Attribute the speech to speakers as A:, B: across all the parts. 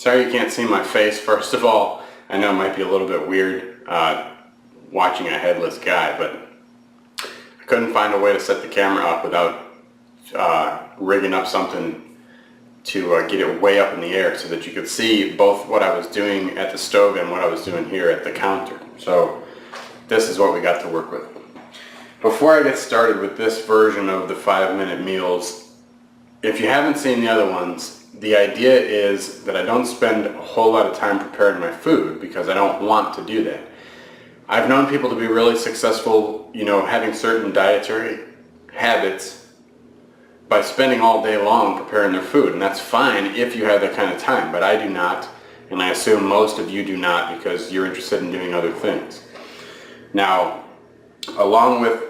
A: Sorry you can't see my face, first of all. I know it might be a little bit weird watching a headless guy, but I couldn't find a way to set the camera up without rigging up something to get it way up in the air so that you could see both what I was doing at the stove and what I was doing here at the counter. So this is what we got to work with. Before I get started with this version of the 5-minute meals, if you haven't seen the other ones, the idea is that I don't spend a whole lot of time preparing my food because I don't want to do that. I've known people to be really successful, having certain dietary habits by spending all day long preparing their food, and that's fine if you have that kind of time, but I do not, and I assume most of you do not because you're interested in doing other things. Now, along with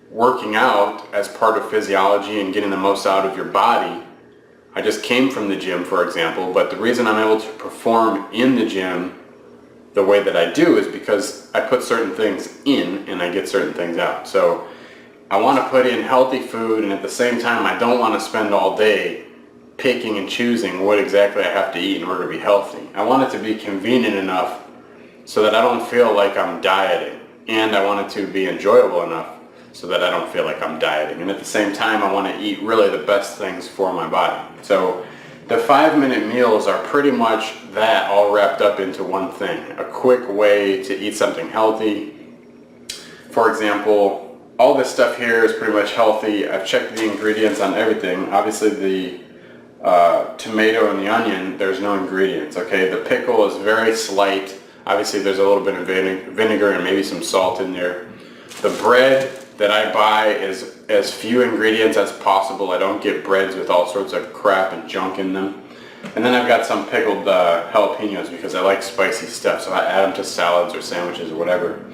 A: working out as part of physiology and getting the most out of your body, I just came from the gym, for example, but the reason I'm able to perform in the gym the way that I do is because I put certain things in and I get certain things out. So I want to put in healthy food, and at the same time I don't want to spend all day picking and choosing what exactly I have to eat in order to be healthy. I want it to be convenient enough so that I don't feel like I'm dieting, and I want it to be enjoyable enough so that I don't feel like I'm dieting. And at the same time, I want to eat really the best things for my body. So the 5-minute meals are pretty much that all wrapped up into one thing. A quick way to eat something healthy. For example, all this stuff here is pretty much healthy. I've checked the ingredients on everything. Obviously the tomato and the onion, there's no ingredients, okay? The pickle is very slight. Obviously there's a little bit of vinegar and maybe some salt in there. The bread that I buy is as few ingredients as possible. I don't get breads with all sorts of crap and junk in them. And then I've got some pickled jalapenos because I like spicy stuff, so I add them to salads or sandwiches or whatever.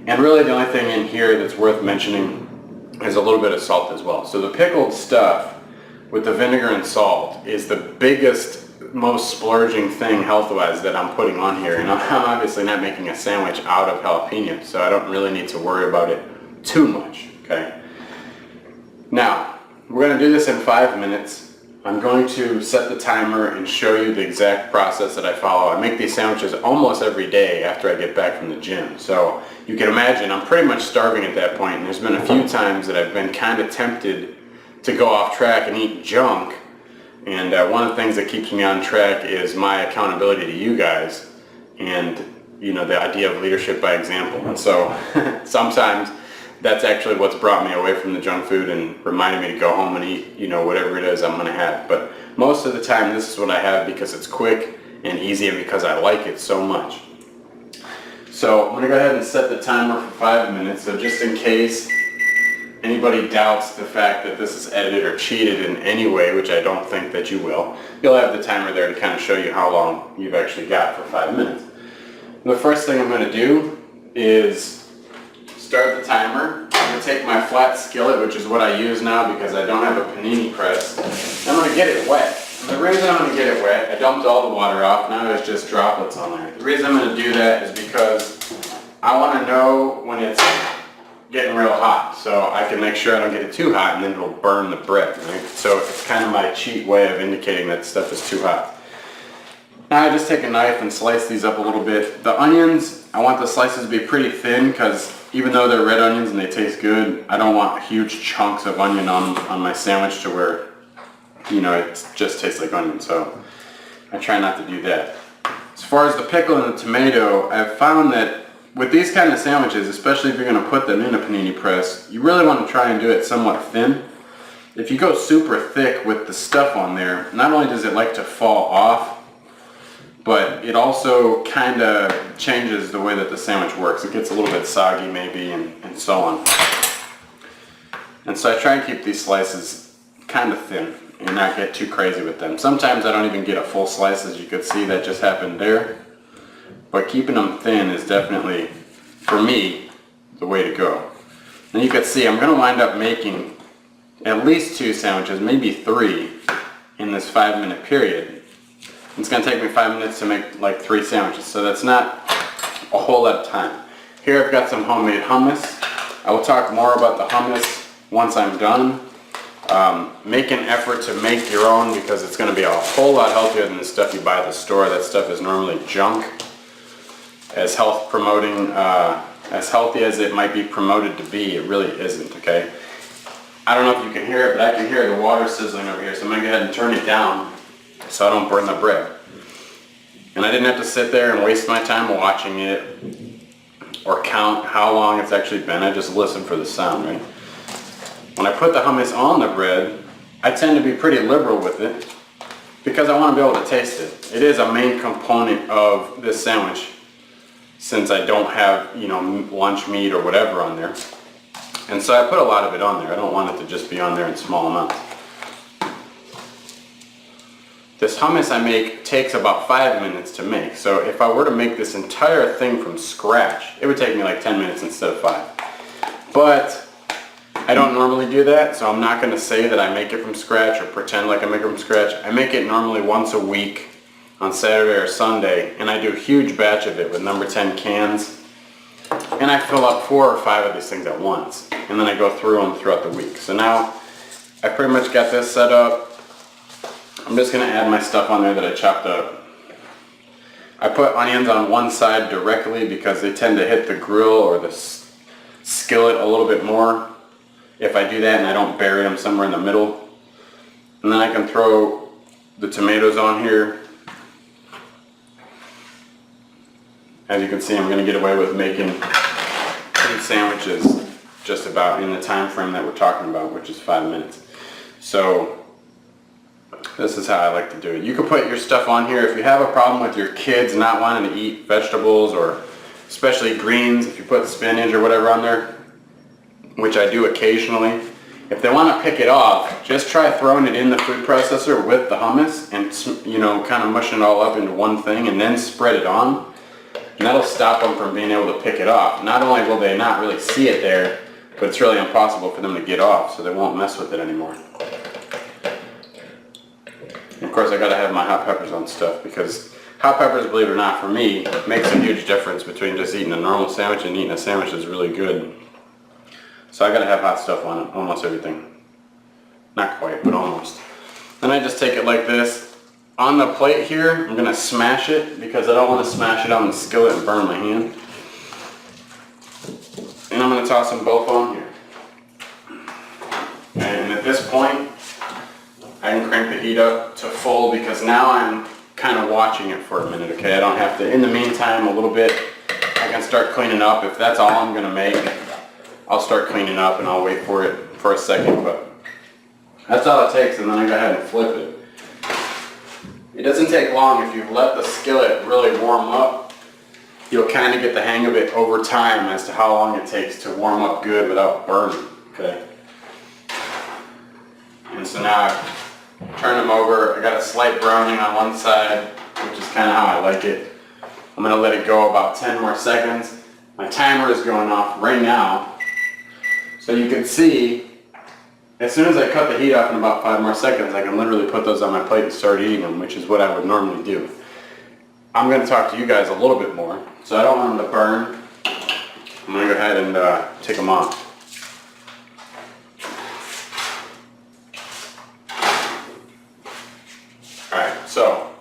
A: And really the only thing in here that's worth mentioning is a little bit of salt as well. So the pickled stuff with the vinegar and salt is the biggest, most splurging thing health-wise that I'm putting on here. And I'm obviously not making a sandwich out of jalapenos, so I don't really need to worry about it too much, okay? Now, we're going to do this in 5 minutes. I'm going to set the timer and show you the exact process that I follow. I make these sandwiches almost every day after I get back from the gym. So you can imagine I'm pretty much starving at that point, and there's been a few times that I've been kind of tempted to go off track and eat junk. And one of the things that keeps me on track is my accountability to you guys and, the idea of leadership by example. And so sometimes that's actually what's brought me away from the junk food and reminded me to go home and eat, whatever it is I'm going to have. But most of the time this is what I have because it's quick and easy and because I like it so much. So I'm going to go ahead and set the timer for 5 minutes. So just in case anybody doubts the fact that this is edited or cheated in any way, which I don't think that you will, you'll have the timer there to kind of show you how long you've actually got for 5 minutes. And the first thing I'm going to do is start the timer. I'm going to take my flat skillet, which is what I use now because I don't have a panini press. I'm going to get it wet. And the reason I'm going to get it wet, I dumped all the water off, now there's just droplets on there. The reason I'm going to do that is because I want to know when it's getting real hot, so I can make sure I don't get it too hot and then it'll burn the bread, right? So it's kind of my cheat way of indicating that stuff is too hot. Now I just take a knife and slice these up a little bit. The onions, I want the slices to be pretty thin because even though they're red onions and they taste good, I don't want huge chunks of onion on my sandwich to where, it just tastes like onion, so I try not to do that. As far as the pickle and the tomato, I've found that with these kind of sandwiches, especially if you're going to put them in a panini press, you really want to try and do it somewhat thin. If you go super thick with the stuff on there, not only does it like to fall off, but it also kind of changes the way that the sandwich works. It gets a little bit soggy maybe and so on. And so I try and keep these slices kind of thin and not get too crazy with them. Sometimes I don't even get a full slice, as you could see that just happened there. But keeping them thin is definitely, for me, the way to go. And you can see I'm going to wind up making at least 2 sandwiches, maybe 3 in this 5-minute period. It's going to take me 5 minutes to make like 3 sandwiches, so that's not a whole lot of time. Here I've got some homemade hummus. I will talk more about the hummus once I'm done. Make an effort to make your own because it's going to be a whole lot healthier than the stuff you buy at the store. That stuff is normally junk. As health promoting, as healthy as it might be promoted to be, it really isn't, okay? I don't know if you can hear it, but I can hear the water sizzling over here, so I'm going to go ahead and turn it down so I don't burn the bread. And I didn't have to sit there and waste my time watching it or count how long it's actually been. I just listen for the sound, right? When I put the hummus on the bread, I tend to be pretty liberal with it because I want to be able to taste it. It is a main component of this sandwich since I don't have, you know, lunch meat or whatever on there. And so I put a lot of it on there. I don't want it to just be on there in small amounts. This hummus I make takes about 5 minutes to make. So if I were to make this entire thing from scratch, it would take me like 10 minutes instead of 5. But I don't normally do that, so I'm not going to say that I make it from scratch or pretend like I make it from scratch. I make it normally once a week on Saturday or Sunday, and I do a huge batch of it with number 10 cans. And I fill up 4 or 5 of these things at once, and then I go through them throughout the week. So now I pretty much got this set up. I'm just going to add my stuff on there that I chopped up. I put onions on one side directly because they tend to hit the grill or the skillet a little bit more if I do that and I don't bury them somewhere in the middle. And then I can throw the tomatoes on here. As you can see, I'm going to get away with making 2 sandwiches just about in the time frame that we're talking about, which is 5 minutes. So this is how I like to do it. You can put your stuff on here. If you have a problem with your kids not wanting to eat vegetables or especially greens, if you put spinach or whatever on there, which I do occasionally, if they want to pick it off, just try throwing it in the food processor with the hummus and, you know, kind of mushing it all up into one thing and then spread it on. And that'll stop them from being able to pick it off. Not only will they not really see it there, but it's really impossible for them to get off, so they won't mess with it anymore. And of course, I gotta have my hot peppers on stuff because hot peppers, believe it or not, for me, makes a huge difference between just eating a normal sandwich and eating a sandwich that's really good. So I gotta have hot stuff on it, almost everything. Not quite, but almost. Then I just take it like this. On the plate here, I'm gonna smash it because I don't want to smash it on the skillet and burn my hand. And I'm gonna toss them both on here. And at this point, I can crank the heat up to full because now I'm kind of watching it for a minute, okay? I don't have to, in the meantime, a little bit, I can start cleaning up. If that's all I'm gonna make, I'll start cleaning up and I'll wait for it for a second, but that's all it takes, and then I go ahead and flip it. It doesn't take long. If you let the skillet really warm up, you'll kind of get the hang of it over time as to how long it takes to warm up good without burning, okay? And so now I turn them over. I got a slight browning on one side, which is kind of how I like it. I'm going to let it go about 10 more seconds. My timer is going off right now. So you can see, as soon as I cut the heat off in about 5 more seconds, I can literally put those on my plate and start eating them, which is what I would normally do. I'm going to talk to you guys a little bit more, so I don't want them to burn. I'm going to go ahead and take them off. Alright, so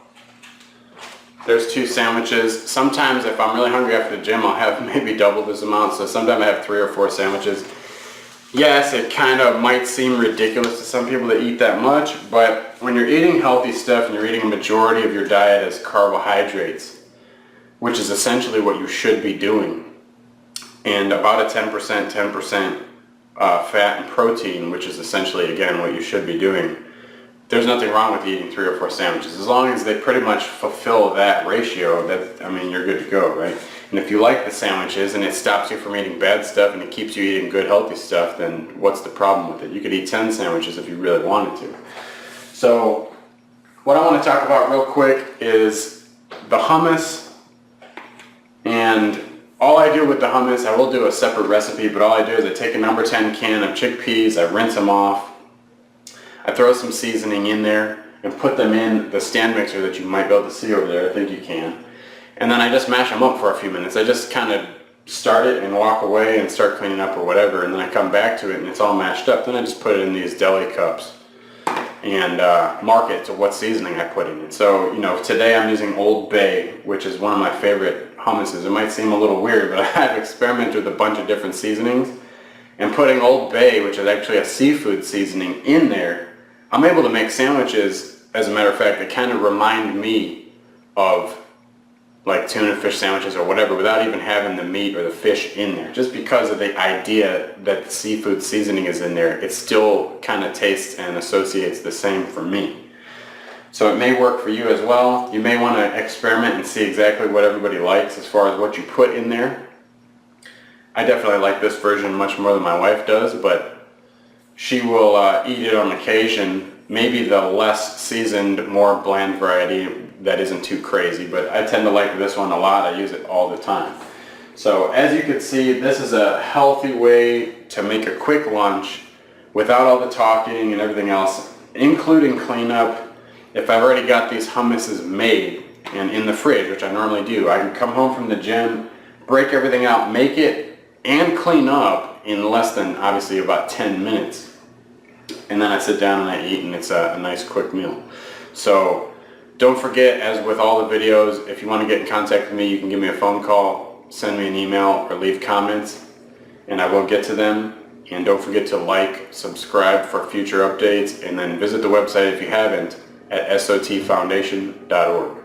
A: there's 2 sandwiches. Sometimes if I'm really hungry after the gym, I'll have maybe double this amount, so sometimes I have 3 or 4 sandwiches. Yes, it kind of might seem ridiculous to some people to eat that much, but when you're eating healthy stuff and you're eating a majority of your diet as carbohydrates, which is essentially what you should be doing, and about a 10% fat and protein, which is essentially, again, what you should be doing, there's nothing wrong with eating 3 or 4 sandwiches. As long as they pretty much fulfill that ratio, I mean, you're good to go, right? And if you like the sandwiches and it stops you from eating bad stuff and it keeps you eating good, healthy stuff, then what's the problem with it? You could eat 10 sandwiches if you really wanted to. So what I want to talk about real quick is the hummus. And all I do with the hummus, I will do a separate recipe, but all I do is I take a number 10 can of chickpeas, I rinse them off, I throw some seasoning in there and put them in the stand mixer that you might be able to see over there. I think you can. And then I just mash them up for a few minutes. I just kind of start it and walk away and start cleaning up or whatever, and then I come back to it and it's all mashed up. Then I just put it in these deli cups and mark it to what seasoning I put in it. So, you know, today I'm using Old Bay, which is one of my favorite hummuses. It might seem a little weird, but I've experimented with a bunch of different seasonings, and putting Old Bay, which is actually a seafood seasoning, in there, I'm able to make sandwiches, as a matter of fact, that kind of remind me of like tuna fish sandwiches or whatever, without even having the meat or the fish in there. Just because of the idea that the seafood seasoning is in there, it still kind of tastes and associates the same for me. So it may work for you as well. You may want to experiment and see exactly what everybody likes as far as what you put in there. I definitely like this version much more than my wife does, but she will eat it on occasion. Maybe the less seasoned, more bland variety that isn't too crazy, but I tend to like this one a lot. I use it all the time. So as you can see, this is a healthy way to make a quick lunch without all the talking and everything else, including cleanup. If I've already got these hummuses made and in the fridge, which I normally do, I can come home from the gym, break everything out, make it, and clean up in less than, obviously, about 10 minutes. And then I sit down and I eat, and it's a nice quick meal. So don't forget, as with all the videos, if you want to get in contact with me, you can give me a phone call, send me an email, or leave comments, and I will get to them. And don't forget to like, subscribe for future updates, and then visit the website if you haven't at sotfoundation.org.